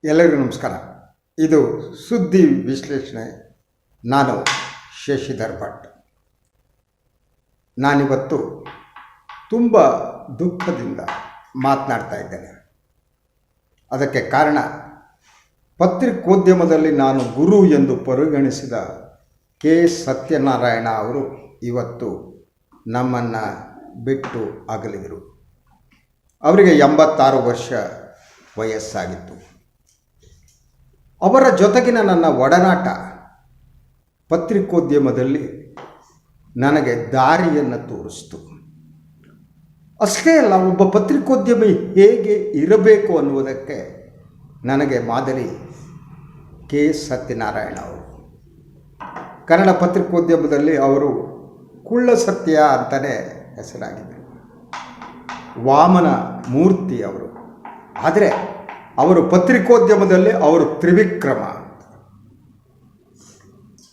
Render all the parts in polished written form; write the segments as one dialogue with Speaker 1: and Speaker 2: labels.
Speaker 1: ಎಲ್ಲರಿಗೂ ನಮಸ್ಕಾರ. ಇದು ಸುದ್ದಿ ವಿಶ್ಲೇಷಣೆ. ನಾನು ಶಶಿಧರ್ ಭಟ್. ನಾನಿವತ್ತು ತುಂಬ ದುಃಖದಿಂದ ಮಾತನಾಡ್ತಾ ಇದ್ದೇನೆ. ಅದಕ್ಕೆ ಕಾರಣ, ಪತ್ರಿಕೋದ್ಯಮದಲ್ಲಿ ನಾನು ಗುರು ಎಂದು ಪರಿಗಣಿಸಿದ ಕೆ ಸತ್ಯನಾರಾಯಣ ಅವರು ಇವತ್ತು ನಮ್ಮನ್ನು ಬಿಟ್ಟು ಅಗಲಿದರು. ಅವರಿಗೆ 86 ವರ್ಷ ವಯಸ್ಸಾಗಿತ್ತು. ಅವರ ಜೊತೆಗಿನ ನನ್ನ ಒಡನಾಟ ಪತ್ರಿಕೋದ್ಯಮದಲ್ಲಿ ನನಗೆ ದಾರಿಯನ್ನು ತೋರಿಸ್ತು. ಅಷ್ಟೇ ಅಲ್ಲ, ಒಬ್ಬ ಪತ್ರಿಕೋದ್ಯಮಿ ಹೇಗೆ ಇರಬೇಕು ಅನ್ನುವುದಕ್ಕೆ ನನಗೆ ಮಾದರಿ ಕೆ ಸತ್ಯನಾರಾಯಣ ಅವರು. ಕನ್ನಡ ಪತ್ರಿಕೋದ್ಯಮದಲ್ಲಿ ಅವರು ಕುಳ್ಳ ಸತ್ಯ ಅಂತಲೇ ಹೆಸರಾಗಿದ್ದರು. ವಾಮನ ಮೂರ್ತಿ ಅವರು. ಆದರೆ ಅವರು ಪತ್ರಿಕೋದ್ಯಮದಲ್ಲಿ ಅವರು ತ್ರಿವಿಕ್ರಮ.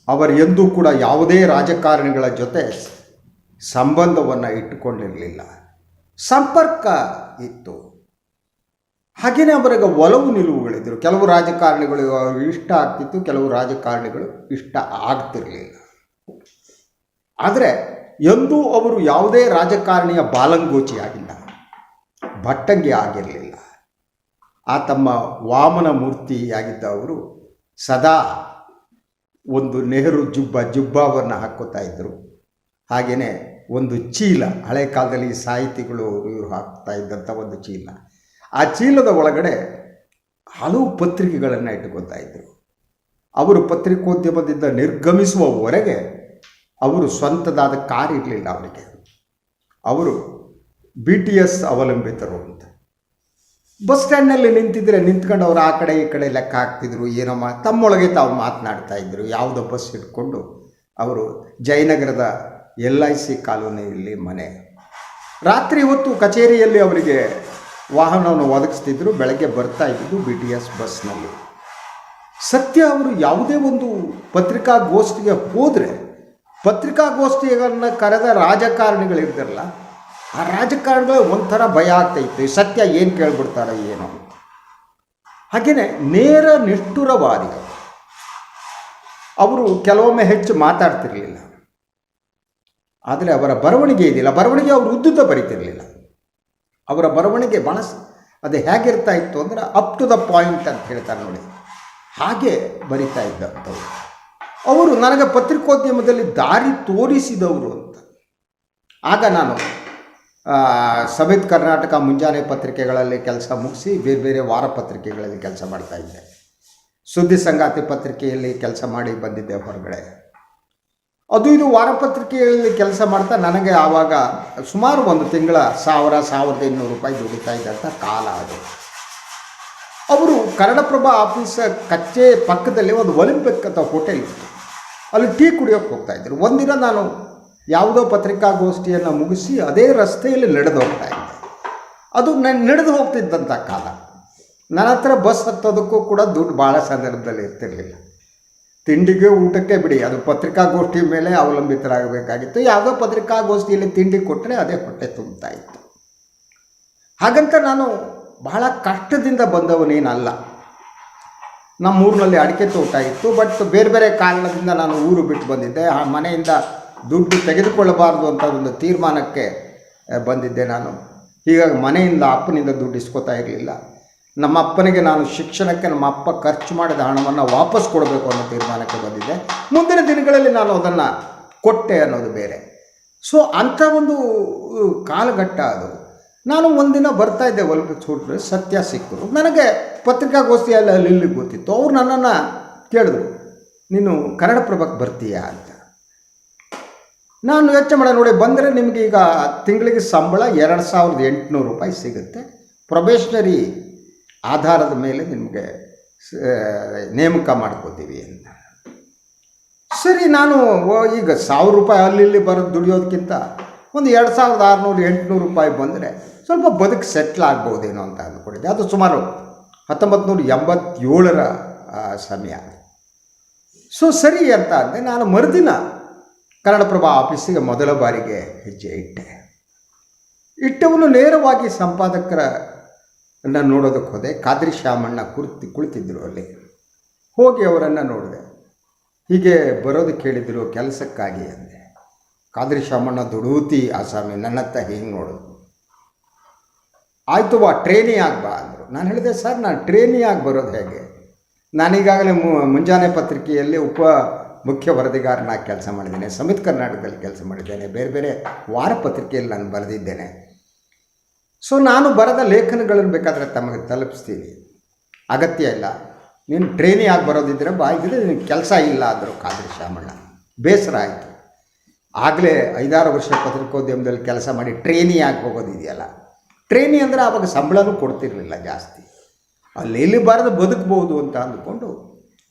Speaker 1: ಅವರು ಎಂದೂ ಕೂಡ ಯಾವುದೇ ರಾಜಕಾರಣಿಗಳ ಜೊತೆ ಸಂಬಂಧವನ್ನು ಇಟ್ಟುಕೊಂಡಿರಲಿಲ್ಲ. ಸಂಪರ್ಕ ಇತ್ತು, ಹಾಗೆಯೇ ಅವರಿಗೆ ಒಲವು ನಿಲುವುಗಳಿದ್ದರು. ಕೆಲವು ರಾಜಕಾರಣಿಗಳು ಅವ್ರಿಗೆ ಇಷ್ಟ ಆಗ್ತಿತ್ತು, ಕೆಲವು ರಾಜಕಾರಣಿಗಳು ಇಷ್ಟ ಆಗ್ತಿರಲಿಲ್ಲ. ಆದರೆ ಎಂದೂ ಅವರು ಯಾವುದೇ ರಾಜಕಾರಣಿಯ ಬಾಲಂಗೋಚಿಯಾಗಿಲ್ಲ, ಭಟ್ಟಂಗಿ ಆಗಿರಲಿಲ್ಲ. ಆ ತಮ್ಮ ವಾಮನ ಮೂರ್ತಿಯಾಗಿದ್ದ ಅವರು ಸದಾ ಒಂದು ನೆಹರು ಜುಬ್ಬಾವನ್ನು ಹಾಕ್ಕೋತಾ ಇದ್ದರು. ಹಾಗೆಯೇ ಒಂದು ಚೀಲ, ಹಳೆ ಕಾಲದಲ್ಲಿ ಸಾಹಿತಿಗಳು ಇವರು ಹಾಕ್ತಾ ಇದ್ದಂಥ ಒಂದು ಚೀಲ. ಆ ಚೀಲದ ಒಳಗಡೆ ಹಲವು ಪತ್ರಿಕೆಗಳನ್ನು ಇಟ್ಟುಕೊತಾ ಇದ್ದರು. ಅವರು ಪತ್ರಿಕೋದ್ಯಮದಿಂದ ನಿರ್ಗಮಿಸುವವರೆಗೆ ಅವರು ಸ್ವಂತದಾದ ಕಾರ್ ಇರಲಿಲ್ಲ ಅವರಿಗೆ. ಅವರು BTS ಅವಲಂಬಿತರು ಅಂತ. ಬಸ್ ಸ್ಟ್ಯಾಂಡ್ನಲ್ಲಿ ನಿಂತ್ಕೊಂಡು ಅವರು ಆ ಕಡೆ ಈ ಕಡೆ ಲೆಕ್ಕ ಹಾಕ್ತಿದ್ರು. ಏನೋ ತಮ್ಮೊಳಗೆ ತಾವು ಮಾತನಾಡ್ತಾ ಇದ್ದರು. ಯಾವುದೋ ಬಸ್ ಇಟ್ಕೊಂಡು ಅವರು ಜಯನಗರದ LIC ಕಾಲೋನಿಯಲ್ಲಿ ಮನೆ. ರಾತ್ರಿ ಹೊತ್ತು ಕಚೇರಿಯಲ್ಲಿ ಅವರಿಗೆ ವಾಹನವನ್ನು ಒದಗಿಸ್ತಿದ್ರು. ಬೆಳಗ್ಗೆ ಬರ್ತಾ ಇದ್ದಿದ್ದು BTS ಬಸ್ನಲ್ಲಿ. ಸತ್ಯ, ಅವರು ಯಾವುದೇ ಒಂದು ಪತ್ರಿಕಾಗೋಷ್ಠಿಗೆ ಹೋದರೆ ಪತ್ರಿಕಾಗೋಷ್ಠಿಗಳನ್ನು ಕರೆದ ರಾಜಕಾರಣಿಗಳಿರ್ತಾರಲ್ಲ, ಆ ರಾಜಕಾರಣಿಗಳು ಒಂಥರ ಭಯ ಆಗ್ತಾಯಿತ್ತು. ಸತ್ಯ ಏನು ಕೇಳ್ಬಿಡ್ತಾರೋ ಏನೋ. ಹಾಗೆಯೇ ನೇರ ನಿಷ್ಠುರವಾದಿ ಅವರು. ಕೆಲವೊಮ್ಮೆ ಹೆಚ್ಚು ಮಾತಾಡ್ತಿರಲಿಲ್ಲ, ಆದರೆ ಅವರ ಬರವಣಿಗೆ ಇದೆಯಲ್ಲ, ಬರವಣಿಗೆ ಅವರು ಉದ್ದುದ್ದ ಬರೀತಿರಲಿಲ್ಲ. ಅವರ ಬರವಣಿಗೆ ಭಾಳ ಅದು ಹೇಗಿರ್ತಾ ಇತ್ತು ಅಂದರೆ ಅಪ್ ಟು ದ ಪಾಯಿಂಟ್ ಅಂತ ಹೇಳ್ತಾರೆ ನೋಡಿ, ಹಾಗೆ ಬರಿತಾ ಇದ್ದಂಥವ್ರು. ಅವರು ನನಗೆ ಪತ್ರಿಕೋದ್ಯಮದಲ್ಲಿ ದಾರಿ ತೋರಿಸಿದವರು ಅಂತ. ಆಗ ನಾನು ಸಮಿತ್ ಕರ್ನಾಟಕ ಮುಂಜಾನೆ ಪತ್ರಿಕೆಗಳಲ್ಲಿ ಕೆಲಸ ಮುಗಿಸಿ ಬೇರೆ ಬೇರೆ ವಾರ ಪತ್ರಿಕೆಗಳಲ್ಲಿ ಕೆಲಸ ಮಾಡ್ತಾಯಿದ್ದೆ. ಸುದ್ದಿ ಸಂಗಾತಿ ಪತ್ರಿಕೆಯಲ್ಲಿ ಕೆಲಸ ಮಾಡಿ ಬಂದಿದ್ದೆ ಹೊರಗಡೆ. ಅದು ಇದು ವಾರ ಪತ್ರಿಕೆಯಲ್ಲಿ ಕೆಲಸ ಮಾಡ್ತಾ ನನಗೆ ಆವಾಗ ಸುಮಾರು ಒಂದು ತಿಂಗಳ 1,200 ರೂಪಾಯಿ ದುಡಿತಾ ಇದ್ದಂಥ ಕಾಲ ಅದು. ಅವರು ಕನ್ನಡಪ್ರಭ ಆಫೀಸ್ ಕಚ್ಚೆ ಪಕ್ಕದಲ್ಲಿ ಒಂದು ಒಲಿಂಪಿಕ್ ಅಂತ ಹೋಟೆಲ್ ಇತ್ತು, ಅಲ್ಲಿ ಟೀ ಕುಡಿಯೋಕ್ಕೆ ಹೋಗ್ತಾಯಿದ್ರು. ಒಂದಿನ ನಾನು ಯಾವುದೋ ಪತ್ರಿಕಾಗೋಷ್ಠಿಯನ್ನು ಮುಗಿಸಿ ಅದೇ ರಸ್ತೆಯಲ್ಲಿ ನಡೆದು ಹೋಗ್ತಾ ಇದ್ದೆ. ಅದು ನಡೆದು ಹೋಗ್ತಿದ್ದಂಥ ಕಾಲ. ನನ್ನ ಹತ್ರ ಬಸ್ ಹತ್ತೋದಕ್ಕೂ ಕೂಡ ದುಡ್ಡು ಭಾಳ ಸಂದರ್ಭದಲ್ಲಿ ಇರ್ತಿರಲಿಲ್ಲ. ತಿಂಡಿಗೆ ಊಟಕ್ಕೆ ಬಿಡಿ, ಅದು ಪತ್ರಿಕಾಗೋಷ್ಠಿ ಮೇಲೆ ಅವಲಂಬಿತರಾಗಬೇಕಾಗಿತ್ತು. ಯಾವುದೋ ಪತ್ರಿಕಾಗೋಷ್ಠಿಯಲ್ಲಿ ತಿಂಡಿ ಕೊಟ್ಟರೆ ಅದೇ ಹೊಟ್ಟೆ ತುಂಬ್ತಾ ಇತ್ತು. ಹಾಗಂತ ನಾನು ಬಹಳ ಕಷ್ಟದಿಂದ ಬಂದವನೇನಲ್ಲ. ನಮ್ಮೂರಿನಲ್ಲಿ ಅಡಿಕೆ ತೋಟ ಇತ್ತು, ಬಟ್ ಬೇರೆ ಬೇರೆ ಕಾರಣದಿಂದ ನಾನು ಊರು ಬಿಟ್ಟು ಬಂದಿದ್ದೆ. ಆ ಮನೆಯಿಂದ ದುಡ್ಡು ತೆಗೆದುಕೊಳ್ಳಬಾರ್ದು ಅಂತ ಒಂದು ತೀರ್ಮಾನಕ್ಕೆ ಬಂದಿದ್ದೆ ನಾನು. ಹೀಗಾಗಿ ಮನೆಯಿಂದ ಅಪ್ಪನಿಂದ ದುಡ್ಡು ಇಸ್ಕೋತಾ ಇರಲಿಲ್ಲ. ನಮ್ಮ ಅಪ್ಪನಿಗೆ ನಾನು ಶಿಕ್ಷಣಕ್ಕೆ ನಮ್ಮ ಅಪ್ಪ ಖರ್ಚು ಮಾಡಿದ ಹಣವನ್ನು ವಾಪಸ್ ಕೊಡಬೇಕು ಅನ್ನೋ ತೀರ್ಮಾನಕ್ಕೆ ಬಂದಿದ್ದೆ. ಮುಂದಿನ ದಿನಗಳಲ್ಲಿ ನಾನು ಅದನ್ನು ಕೊಟ್ಟೆ ಅನ್ನೋದು ಬೇರೆ. ಸೊ ಅಂಥ ಒಂದು ಕಾಲಘಟ್ಟ ಅದು. ನಾನು ಒಂದಿನ ಬರ್ತಾಯಿದ್ದೆ ಒಲಿಂಪಿಕ್ಸ್ ಹೋಟ್ರೆ, ಸತ್ಯ ಸಿಕ್ಕರು. ನನಗೆ ಪತ್ರಿಕಾಗೋಷ್ಠಿಯಲ್ಲಿ ಅಲ್ಲಿ ಗೊತ್ತಿತ್ತು. ಅವ್ರು ನನ್ನನ್ನು ಕೇಳಿದ್ರು, ನೀನು ಕನ್ನಡಪ್ರಭಕ್ಕೆ ಬರ್ತೀಯಾ ಅಂತ. ನಾನು ಯೋಚನೆ ಮಾಡಿ ನೋಡಿ, ಬಂದರೆ ನಿಮಗೆ ಈಗ ತಿಂಗಳಿಗೆ ಸಂಬಳ 2,800 ರೂಪಾಯಿ ಸಿಗುತ್ತೆ, ಪ್ರೊಬೇಷನರಿ ಆಧಾರದ ಮೇಲೆ ನಿಮಗೆ ನೇಮಕ ಮಾಡ್ಕೋತೀವಿ ಅಂತ. ಸರಿ, ನಾನು ಈಗ 1,000 ರೂಪಾಯಿ ಅಲ್ಲಿ ಬರೋದು ದುಡಿಯೋದಕ್ಕಿಂತ ಒಂದು 2,600 800 ರೂಪಾಯಿ ಬಂದರೆ ಸ್ವಲ್ಪ ಬದುಕು ಸೆಟ್ಲ್ ಆಗ್ಬೋದೇನೋ ಅಂತ ಅಂದ್ಕೊಂಡಿದ್ದೆ. ಅದು ಸುಮಾರು 1987ರ ಸಮಯ. ಸೊ ಸರಿ ಅಂತ ಅಂದೆ. ನಾನು ಮರುದಿನ ಕನ್ನಡಪ್ರಭ ಆಫೀಸಿಗೆ ಮೊದಲ ಬಾರಿಗೆ ಹೆಜ್ಜೆ ಇಟ್ಟವನು ನೇರವಾಗಿ ಸಂಪಾದಕರ ನಾನು ನೋಡೋದಕ್ಕೆ ಹೋದೆ. ಖಾದ್ರಿ ಶ್ಯಾಮಣ್ಣ ಕುಳಿತಿದ್ದರು ಅಲ್ಲಿ. ಹೋಗಿ ಅವರನ್ನು ನೋಡಿದೆ. ಹೀಗೆ ಬರೋದಕ್ಕೆ ಹೇಳಿದರು ಕೆಲಸಕ್ಕಾಗಿ ಅಂದೆ. ಖಾದ್ರಿ ಶ್ಯಾಮಣ್ಣ ದುಡೂತಿ ಆಸಾಮಿ ನನ್ನತ್ತ ಹಿಂಗೆ ನೋಡೋದು. ಆಯಿತು ಬಾ ಟ್ರೇನಿ ಬಾ ಅಂದರು. ನಾನು ಹೇಳಿದೆ ಸರ್ ನಾನು ಟ್ರೇನಿ ಆಗಿ ಬರೋದು ಹೇಗೆ? ನಾನೀಗಾಗಲೇ ಮುಂಜಾನೆ ಪತ್ರಿಕೆಯಲ್ಲಿ ಮುಖ್ಯ ವರದಿಗಾರನಾಗಿ ಕೆಲಸ ಮಾಡಿದ್ದೇನೆ, ಸಮಿತ್ ಕರ್ನಾಟಕದಲ್ಲಿ ಕೆಲಸ ಮಾಡಿದ್ದೇನೆ, ಬೇರೆ ಬೇರೆ ವಾರ ಪತ್ರಿಕೆಯಲ್ಲಿ ನಾನು ಬರೆದಿದ್ದೇನೆ. ಸೊ ನಾನು ಬರೆದ ಲೇಖನಗಳನ್ನು ಬೇಕಾದರೆ ತಮಗೆ ತಲುಪಿಸ್ತೀನಿ, ಅಗತ್ಯ ಇಲ್ಲ. ನೀನು ಟ್ರೇನಿ ಆಗಿ ಬರೋದಿದ್ದರೆ ಬಾ, ಇದ್ದರೆ ನಿನಗೆ ಕೆಲಸ ಇಲ್ಲ ಅಂದರು ಖಾದ್ರಿ ಶ್ಯಾಮಣ್ಣ. ಬೇಸರ ಆಯಿತು. ಆಗಲೇ 5-6 ವರ್ಷ ಪತ್ರಿಕೋದ್ಯಮದಲ್ಲಿ ಕೆಲಸ ಮಾಡಿ ಟ್ರೇನಿ ಆಗಿ ಹೋಗೋದಿದೆಯಲ್ಲ, ಟ್ರೇನಿ ಅಂದರೆ ಆವಾಗ ಸಂಬಳನೂ ಕೊಡ್ತಿರಲಿಲ್ಲ ಜಾಸ್ತಿ, ಅಲ್ಲಿ ಇಲ್ಲಿ ಬಾರದು ಬದುಕಬಹುದು ಅಂತ ಅಂದುಕೊಂಡು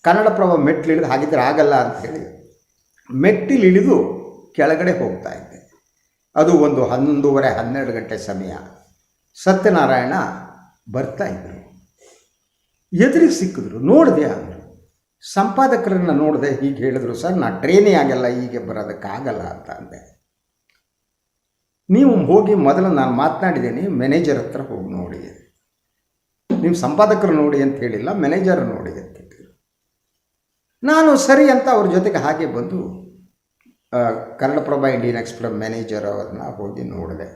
Speaker 1: ಕನ್ನಡಪ್ರಭ ಮೆಟ್ಟಿಲಿಳಿದು, ಹಾಗಿದ್ರೆ ಆಗಲ್ಲ ಅಂಥೇಳಿ ಮೆಟ್ಟಿಲಿಳಿದು ಕೆಳಗಡೆ ಹೋಗ್ತಾ ಇದ್ದೆ. ಅದು ಒಂದು 11:30-12 ಗಂಟೆ ಸಮಯ. ಸತ್ಯನಾರಾಯಣ ಬರ್ತಾಯಿದ್ರು. ಎದುರಿಗೆ ಸಿಕ್ಕಿದ್ರು. ನೋಡಿದೆ ಅಂದರು. ಸಂಪಾದಕರನ್ನು ನೋಡಿದೆ. ಹೀಗೆ ಹೇಳಿದ್ರು, ಸರ್ ನಾ ಟ್ರೇನಿ ಆಗಲ್ಲ, ಹೀಗೆ ಬರೋದಕ್ಕಾಗಲ್ಲ ಅಂತ ಅಂದೆ. ನೀವು ಹೋಗಿ ಮೊದಲು ನಾನು ಮಾತನಾಡಿದ್ದೀನಿ, ಮ್ಯಾನೇಜರ್ ಹತ್ರ ಹೋಗಿ ನೋಡಿ, ನೀವು ಸಂಪಾದಕರು ನೋಡಿ ಅಂತ ಹೇಳಿಲ್ಲ, ಮ್ಯಾನೇಜರ್ ನೋಡಿ ಅಂತ ಹೇಳಿದ್ರು. ನಾನು ಸರಿ ಅಂತ ಅವ್ರ ಜೊತೆಗೆ ಹಾಗೆ ಬಂದು ಕನ್ನಡಪ್ರಭ ಇಂಡಿಯನ್ ಎಕ್ಸ್ಪ್ರೆಸ್ ಮ್ಯಾನೇಜರ್ ಅವ್ರನ್ನ ಹೋಗಿ ನೋಡಿದೆ.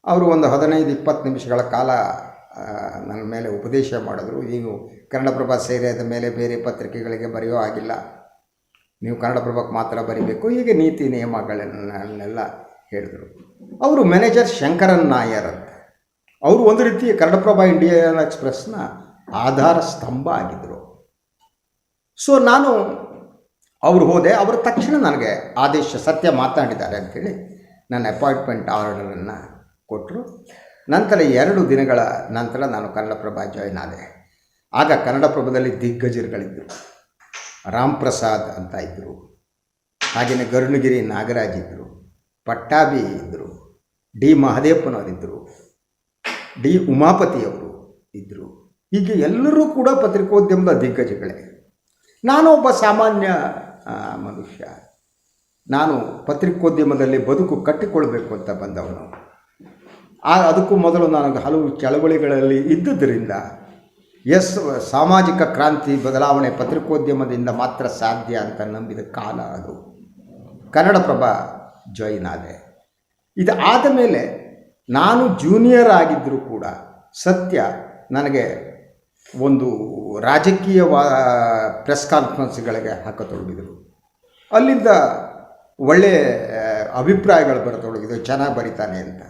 Speaker 1: ಅವರು ಒಂದು 15-20 ನಿಮಿಷಗಳ ಕಾಲ ನನ್ನ ಮೇಲೆ ಉಪದೇಶ ಮಾಡಿದ್ರು. ನೀವು ಕನ್ನಡಪ್ರಭ ಸೇರಿದ ಮೇಲೆ ಬೇರೆ ಪತ್ರಿಕೆಗಳಿಗೆ ಬರೆಯೋ ಆಗಿಲ್ಲ, ನೀವು ಕನ್ನಡಪ್ರಭಕ್ಕೆ ಮಾತ್ರ ಬರೀಬೇಕು, ಹೀಗೆ ನೀತಿ ನಿಯಮಗಳನ್ನೆಲ್ಲ ಹೇಳಿದರು. ಅವರು ಮ್ಯಾನೇಜರ್ ಶಂಕರನ್ ನಾಯರ್ ಅಂತ. ಅವರು ಒಂದು ರೀತಿಯ ಕನ್ನಡಪ್ರಭ ಇಂಡಿಯನ್ ಎಕ್ಸ್ಪ್ರೆಸ್ನ ಆಧಾರ ಸ್ತಂಭ ಆಗಿದ್ದರು. ಸೊ ನಾನು ಅವರು ಹೋದೆ. ಅವರು ತಕ್ಷಣ ನನಗೆ ಆದೇಶ, ಸತ್ಯ ಮಾತನಾಡಿದ್ದಾರೆ ಅಂಥೇಳಿ ನನ್ನ ಅಪಾಯಿಂಟ್ಮೆಂಟ್ ಆರ್ಡರನ್ನು ಕೊಟ್ಟರು. ನಂತರ 2 ದಿನಗಳ ನಂತರ ನಾನು ಕನ್ನಡಪ್ರಭ ಜಾಯ್ನ್ ಆದೆ. ಆಗ ಕನ್ನಡಪ್ರಭದಲ್ಲಿ ದಿಗ್ಗಜರುಗಳಿದ್ದರು. ರಾಮ್ ಪ್ರಸಾದ್ ಅಂತ ಇದ್ದರು, ಹಾಗೆಯೇ ಗರುಣಗಿರಿ ನಾಗರಾಜ್ ಇದ್ದರು, ಪಟ್ಟಾಭಿ ಇದ್ದರು, ಡಿ ಮಹದೇವಪ್ಪನವರಿದ್ದರು, ಡಿ ಉಮಾಪತಿಯವರು ಇದ್ದರು. ಹೀಗೆ ಎಲ್ಲರೂ ಕೂಡ ಪತ್ರಿಕೋದ್ಯಮದ ದಿಗ್ಗಜಗಳೇ. ನಾನು ಒಬ್ಬ ಸಾಮಾನ್ಯ ಮನುಷ್ಯ. ನಾನು ಪತ್ರಿಕೋದ್ಯಮದಲ್ಲಿ ಬದುಕು ಕಟ್ಟಿಕೊಳ್ಬೇಕು ಅಂತ ಬಂದವನು. ಅದಕ್ಕೂ ಮೊದಲು ನನಗೆ ಹಲವು ಚಳವಳಿಗಳಲ್ಲಿ ಇದ್ದುದರಿಂದ ಸಾಮಾಜಿಕ ಕ್ರಾಂತಿ ಬದಲಾವಣೆ ಪತ್ರಿಕೋದ್ಯಮದಿಂದ ಮಾತ್ರ ಸಾಧ್ಯ ಅಂತ ನಂಬಿದ ಕಾಲ ಅದು. ಕನ್ನಡಪ್ರಭ ಜಾಯಿನ್ ಆದೆ. ಇದು ಆದ ಮೇಲೆ ನಾನು ಜೂನಿಯರ್ ಆಗಿದ್ದರೂ ಕೂಡ ಸತ್ಯ ನನಗೆ ಒಂದು ರಾಜಕೀಯ ಪ್ರೆಸ್ ಕಾನ್ಫರೆನ್ಸ್ಗಳಿಗೆ ಹಾಕತೊಡಗಿದರು. ಅಲ್ಲಿಂದ ಒಳ್ಳೆಯ ಅಭಿಪ್ರಾಯಗಳು ಬರತೊಡಗಿದ್ರು, ಚೆನ್ನಾಗಿ ಬರಿತಾನೆ ಅಂತ.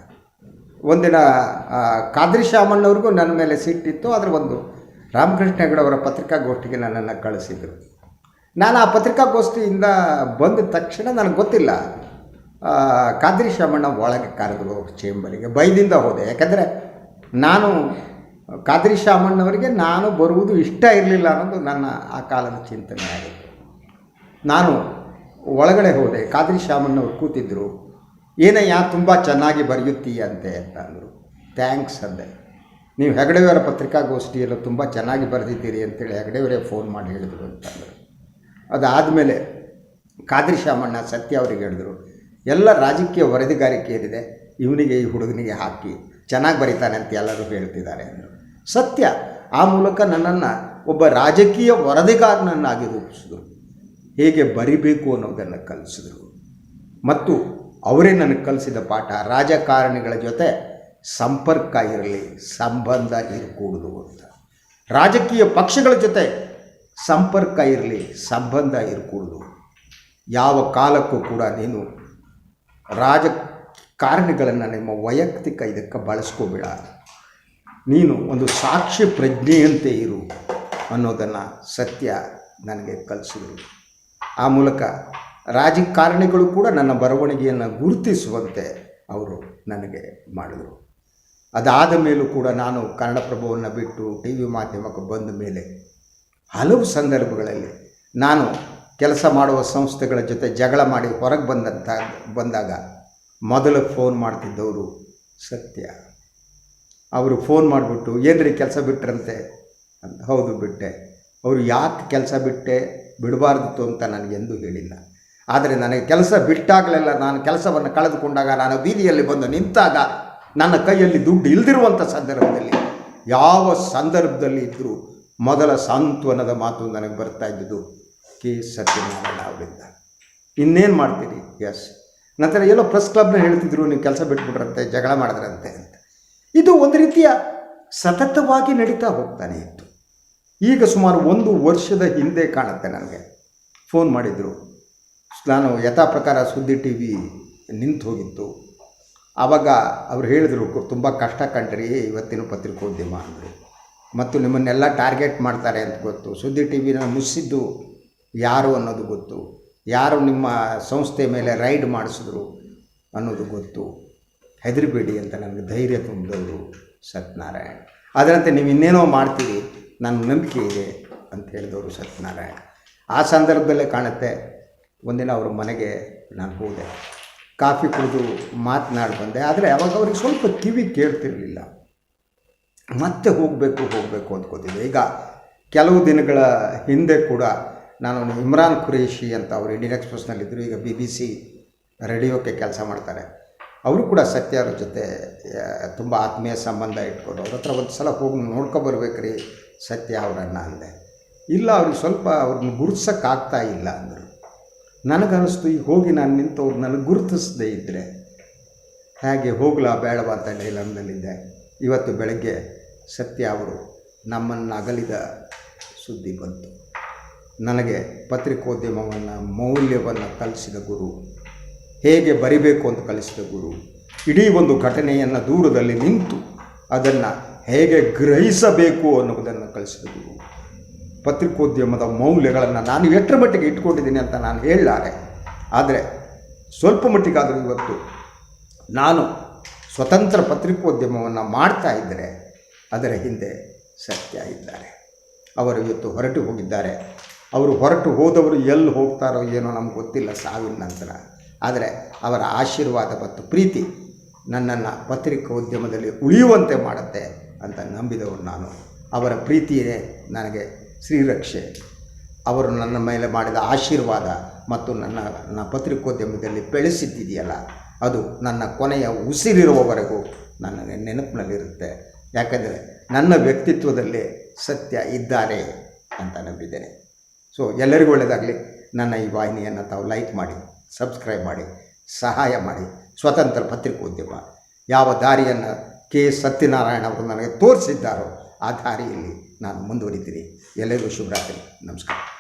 Speaker 1: ಒಂದಿನ ಖಾದ್ರಿ ಶ್ಯಾಮಣ್ಣವ್ರಿಗೂ ನನ್ನ ಮೇಲೆ ಸಿಟ್ಟಿತ್ತು. ಅದರ ಒಂದು ರಾಮಕೃಷ್ಣ ಹೆಗಡೆಯವರ ಪತ್ರಿಕಾಗೋಷ್ಠಿಗೆ ನನ್ನನ್ನು ಕಳಿಸಿದರು. ನಾನು ಆ ಪತ್ರಿಕಾಗೋಷ್ಠಿಯಿಂದ ಬಂದ ತಕ್ಷಣ ನನಗೆ ಗೊತ್ತಿಲ್ಲ, ಖಾದ್ರಿ ಶ್ಯಾಮಣ್ಣ ಒಳಗೆ ಕರೆದ್ರು ಚೇಂಬರಿಗೆ. ಬೈದಿಂದ ಹೋದೆ. ಯಾಕಂದರೆ ನಾನು ಖಾದ್ರಿ ಶ್ಯಾಮಣ್ಣವರಿಗೆ ನಾನು ಬರುವುದು ಇಷ್ಟ ಇರಲಿಲ್ಲ ಅನ್ನೋದು ನನ್ನ ಆ ಕಾಲದ ಚಿಂತನೆ ಆಗಿತ್ತು. ನಾನು ಒಳಗಡೆ ಹೋದೆ. ಖಾದ್ರಿ ಶ್ಯಾಮಣ್ಣವ್ರು ಕೂತಿದ್ದರು. ಏನಯ್ಯ ತುಂಬ ಚೆನ್ನಾಗಿ ಬರೆಯುತ್ತೀಯ ಅಂತೆ ಅಂತ ಅಂದರು. ಥ್ಯಾಂಕ್ಸ್ ಅಂದೆ. ನೀವು ಹೆಗಡೆಯವರ ಪತ್ರಿಕಾಗೋಷ್ಠಿಯಲ್ಲೂ ತುಂಬ ಚೆನ್ನಾಗಿ ಬರೆದಿದ್ದೀರಿ ಅಂತೇಳಿ ಹೆಗಡೆಯವರೇ ಫೋನ್ ಮಾಡಿ ಹೇಳಿದರು ಅಂತಂದರು. ಅದಾದಮೇಲೆ ಖಾದ್ರಿ ಶ್ಯಾಮಣ್ಣ ಸತ್ಯ ಅವರಿಗೆ ಹೇಳಿದರು, ಎಲ್ಲ ರಾಜಕೀಯ ವರದಿಗಾರಿಕೆ ಏನಿದೆ ಇವನಿಗೆ, ಈ ಹುಡುಗನಿಗೆ ಹಾಕಿ ಚೆನ್ನಾಗಿ ಬರೀತಾನೆ ಅಂತ ಎಲ್ಲರೂ ಹೇಳ್ತಿದ್ದಾರೆ ಅಂದರು. ಸತ್ಯ ಆ ಮೂಲಕ ನನ್ನನ್ನು ಒಬ್ಬ ರಾಜಕೀಯ ವರದಿಗಾರನನ್ನಾಗಿ ರೂಪಿಸಿದರು. ಹೇಗೆ ಬರಿಬೇಕು ಅನ್ನೋದನ್ನು ಕಲಿಸಿದರು. ಮತ್ತು ಅವರೇ ನನಗೆ ಕಲಿಸಿದ ಪಾಠ, ರಾಜಕಾರಣಿಗಳ ಜೊತೆ ಸಂಪರ್ಕ ಇರಲಿ, ಸಂಬಂಧ ಇರಕೂಡದು ಅಂತ. ರಾಜಕೀಯ ಪಕ್ಷಗಳ ಜೊತೆ ಸಂಪರ್ಕ ಇರಲಿ, ಸಂಬಂಧ ಇರಕೂಡದು. ಯಾವ ಕಾಲಕ್ಕೂ ಕೂಡ ನೀನು ರಾಜಕಾರಣಿಗಳನ್ನು ನಿಮ್ಮ ವೈಯಕ್ತಿಕ ಇದಕ್ಕೆ ಬಳಸ್ಕೋಬೇಡ. ನೀನು ಒಂದು ಸಾಕ್ಷಿ ಪ್ರಜ್ಞೆಯಂತೆ ಇರು ಅನ್ನೋದನ್ನು ಸತ್ಯ ನನಗೆ ಕಲಿಸಿದರು. ಆ ಮೂಲಕ ರಾಜಕಾರಣಿಗಳು ಕೂಡ ನನ್ನ ಬರವಣಿಗೆಯನ್ನು ಗುರುತಿಸುವಂತೆ ಅವರು ನನಗೆ ಮಾಡಿದರು. ಅದಾದ ಮೇಲೂ ಕೂಡ ನಾನು ಕನ್ನಡಪ್ರಭವನ್ನು ಬಿಟ್ಟು ಟಿ ವಿ ಮಾಧ್ಯಮಕ್ಕೆ ಬಂದ ಮೇಲೆ ಹಲವು ಸಂದರ್ಭಗಳಲ್ಲಿ ನಾನು ಕೆಲಸ ಮಾಡುವ ಸಂಸ್ಥೆಗಳ ಜೊತೆ ಜಗಳ ಮಾಡಿ ಹೊರಗೆ ಬಂದಾಗ ಮೊದಲು ಫೋನ್ ಮಾಡ್ತಿದ್ದವರು ಸತ್ಯ. ಅವರು ಫೋನ್ ಮಾಡಿಬಿಟ್ಟು ಏನ್ರಿ ಕೆಲಸ ಬಿಟ್ಟರಂತೆ ಅಂತ. ಹೌದು ಬಿಟ್ಟೆ. ಅವರು ಯಾಕೆ ಕೆಲಸ ಬಿಡಬಾರ್ದಿತ್ತು ಅಂತ ನನಗೆಂದೂ ಹೇಳಿಲ್ಲ. ಆದರೆ ನನಗೆ ಕೆಲಸ ಬಿಟ್ಟಾಗಲೆಲ್ಲ, ನಾನು ಕೆಲಸವನ್ನು ಕಳೆದುಕೊಂಡಾಗ, ನಾನು ಬೀದಿಯಲ್ಲಿ ಬಂದು ನಿಂತಾಗ, ನನ್ನ ಕೈಯಲ್ಲಿ ದುಡ್ಡು ಇಲ್ಲದಿರುವಂಥ ಸಂದರ್ಭದಲ್ಲಿ ಯಾವ ಸಂದರ್ಭದಲ್ಲಿ ಇದ್ದರೂ ಮೊದಲ ಸಾಂತ್ವನದ ಮಾತು ನನಗೆ ಬರ್ತಾ ಇದ್ದುದು ಕೆ ಸತ್ಯನಾರಾಯಣ ಅವರಿಂದ. ಇನ್ನೇನು ಮಾಡ್ತೀರಿ? ಎಸ್. ನಂತರ ಎಲ್ಲೋ ಪ್ರೆಸ್ ಕ್ಲಬ್ನ ಹೇಳ್ತಿದ್ರು, ನೀವು ಕೆಲಸ ಬಿಟ್ಬಿಟ್ರಂತೆ, ಜಗಳ ಮಾಡಿದ್ರಂತೆ ಅಂತ. ಇದು ಒಂದು ರೀತಿಯ ಸತತವಾಗಿ ನಡೀತಾ ಹೋಗ್ತಾನೆ ಇತ್ತು. ಈಗ ಸುಮಾರು 1 ವರ್ಷದ ಹಿಂದೆ ಕಾಣುತ್ತೆ ನನಗೆ ಫೋನ್ ಮಾಡಿದರು. ನಾನು ಯಥಾ ಪ್ರಕಾರ ಸುದ್ದಿ ಟಿ ವಿ ನಿಂತು ಹೋಗಿತ್ತು. ಆವಾಗ ಅವ್ರು ಹೇಳಿದರು, ತುಂಬ ಕಷ್ಟ ಕಂಡ್ರಿ ಇವತ್ತಿನ ಪತ್ರಿಕೋದ್ಯಮ ಅಂದರು, ಮತ್ತು ನಿಮ್ಮನ್ನೆಲ್ಲ ಟಾರ್ಗೆಟ್ ಮಾಡ್ತಾರೆ ಅಂತ ಗೊತ್ತು, ಸುದ್ದಿ ಟಿ ವಿನ ಮುಚ್ಚಿದ್ದು ಯಾರು ಅನ್ನೋದು ಗೊತ್ತು, ಯಾರು ನಿಮ್ಮ ಸಂಸ್ಥೆ ಮೇಲೆ ರೈಡ್ ಮಾಡಿಸಿದ್ರು ಅನ್ನೋದು ಗೊತ್ತು, ಹೆದರಬೇಡಿ ಅಂತ ನನಗೆ ಧೈರ್ಯ ತುಂಬಿದವರು ಸತ್ಯನಾರಾಯಣ. ಅದರಂತೆ ನೀವು ಇನ್ನೇನೋ ಮಾಡ್ತೀರಿ, ನನ್ನ ನಂಬಿಕೆ ಇದೆ ಅಂತ ಹೇಳಿದವರು ಸತ್ಯನಾರಾಯಣ. ಆ ಸಂದರ್ಭದಲ್ಲೇ ಕಾಣುತ್ತೆ, ಒಂದಿನ ಅವ್ರ ಮನೆಗೆ ನಾನು ಹೋದೆ, ಕಾಫಿ ಕುಡಿದು ಮಾತನಾಡಿ ಬಂದೆ. ಆದರೆ ಅವಾಗ ಅವ್ರಿಗೆ ಸ್ವಲ್ಪ ಕಿವಿ ಕೇಳ್ತಿರಲಿಲ್ಲ. ಮತ್ತೆ ಹೋಗಬೇಕು ಅಂದ್ಕೋತಿದ್ದೆ. ಈಗ ಕೆಲವು ದಿನಗಳ ಹಿಂದೆ ಕೂಡ ನಾನು ಇಮ್ರಾನ್ ಖುರೇಶಿ ಅಂತ ಅವರು ಇಂಡಿಯನ್ ಎಕ್ಸ್‌ಪ್ರೆಸ್ನಲ್ಲಿದ್ದರು, ಈಗ BBC ರೇಡಿಯೋಕ್ಕೆ ಕೆಲಸ ಮಾಡ್ತಾರೆ. ಅವರು ಕೂಡ ಸತ್ಯ ಅವ್ರ ಜೊತೆ ತುಂಬ ಆತ್ಮೀಯ ಸಂಬಂಧ ಇಟ್ಕೊಂಡು ಅವ್ರ ಹತ್ರ ಒಂದು ಸಲ ಹೋಗಿ ನೋಡ್ಕೊಬರ್ಬೇಕ್ರಿ ಸತ್ಯ ಅವರನ್ನು ಅಂದೆ. ಇಲ್ಲ, ಅವ್ರಿಗೆ ಸ್ವಲ್ಪ ಅವ್ರನ್ನ ಗುರುತಿಸೋಕ್ಕಾಗ್ತಾ ಇಲ್ಲ ಅಂದರು. ನನಗನ್ನಿಸ್ತು, ಈಗ ಹೋಗಿ ನಾನು ನಿಂತು ಅವ್ರು ನನಗೆ ಗುರುತಿಸದೇ ಇದ್ದರೆ ಹೇಗೆ, ಹೋಗಲಾ ಬೇಡವಾ ಅಂತ ಡೈಲಾಮ್ನಲ್ಲಿದ್ದೆ. ಇವತ್ತು ಬೆಳಗ್ಗೆ ಸತ್ಯ ಅವರು ನಮ್ಮನ್ನು ಅಗಲಿದ ಸುದ್ದಿ ಬಂತು. ನನಗೆ ಪತ್ರಿಕೋದ್ಯಮವನ್ನು ಮೌಲ್ಯವನ್ನು ಕಲಿಸಿದ ಗುರು, ಹೇಗೆ ಬರಿಬೇಕು ಅಂತ ಕಲಿಸಿದ ಗುರು, ಇಡೀ ಒಂದು ಘಟನೆಯನ್ನು ದೂರದಲ್ಲಿ ನಿಂತು ಅದನ್ನು ಹೇಗೆ ಗ್ರಹಿಸಬೇಕು ಅನ್ನೋದನ್ನು ಕಲಿಸಿದ ಗುರು, ಪತ್ರಿಕೋದ್ಯಮದ ಮೌಲ್ಯಗಳನ್ನು ನಾನು ಎಷ್ಟರ ಮಟ್ಟಿಗೆ ಇಟ್ಕೊಂಡಿದ್ದೀನಿ ಅಂತ ನಾನು ಹೇಳಲಾರೆ. ಆದರೆ ಸ್ವಲ್ಪ ಮಟ್ಟಿಗಾದರೂ ಇವತ್ತು ನಾನು ಸ್ವತಂತ್ರ ಪತ್ರಿಕೋದ್ಯಮವನ್ನು ಮಾಡ್ತಾ ಇದ್ದರೆ ಅದರ ಹಿಂದೆ ಸತ್ಯ ಇದ್ದಾರೆ. ಅವರು ಇವತ್ತು ಹೊರಟು ಹೋಗಿದ್ದಾರೆ. ಅವರು ಹೊರಟು ಹೋದವರು ಎಲ್ಲಿ ಹೋಗ್ತಾರೋ ಏನೋ ನಮ್ಗೆ ಗೊತ್ತಿಲ್ಲ ಸಾವಿನ ನಂತರ. ಆದರೆ ಅವರ ಆಶೀರ್ವಾದ ಮತ್ತು ಪ್ರೀತಿ ನನ್ನನ್ನು ಪತ್ರಿಕೋದ್ಯಮದಲ್ಲಿ ಉಳಿಯುವಂತೆ ಮಾಡುತ್ತೆ ಅಂತ ನಂಬಿದವರು ನಾನು. ಅವರ ಪ್ರೀತಿಯೇ ನನಗೆ ಶ್ರೀರಕ್ಷೆ. ಅವರು ನನ್ನ ಮೇಲೆ ಮಾಡಿದ ಆಶೀರ್ವಾದ ಮತ್ತು ನನ್ನ ಪತ್ರಿಕೋದ್ಯಮದಲ್ಲಿ ಬೆಳೆಸಿದ್ದಿದೆಯಲ್ಲ, ಅದು ನನ್ನ ಕೊನೆಯ ಉಸಿರಿರುವವರೆಗೂ ನನ್ನ ನೆನಪಿನಲ್ಲಿರುತ್ತೆ. ಯಾಕಂದರೆ ನನ್ನ ವ್ಯಕ್ತಿತ್ವದಲ್ಲೇ ಸತ್ಯ ಇದ್ದಾರೆ ಅಂತ ನಂಬಿದ್ದೇನೆ. ಸೊ ಎಲ್ಲರಿಗೂ ಒಳ್ಳೆಯದಾಗಲಿ. ನನ್ನ ಈ ವಾಹಿನಿಯನ್ನು ತಾವು ಲೈಕ್ ಮಾಡಿ, ಸಬ್ಸ್ಕ್ರೈಬ್ ಮಾಡಿ, ಸಹಾಯ ಮಾಡಿ. ಸ್ವತಂತ್ರ ಪತ್ರಿಕೋದ್ಯಮ ಯಾವ ದಾರಿಯನ್ನು ಕೆ ಸತ್ಯನಾರಾಯಣ ಅವರು ನನಗೆ ತೋರಿಸಿದ್ದಾರೋ ಆ ದಾರಿಯಲ್ಲಿ ನಾನು ಮುಂದುವರಿತೀನಿ. ಎಲ್ಲರಿಗೂ ಶುಭರಾತ್ರಿ. ನಮಸ್ಕಾರ.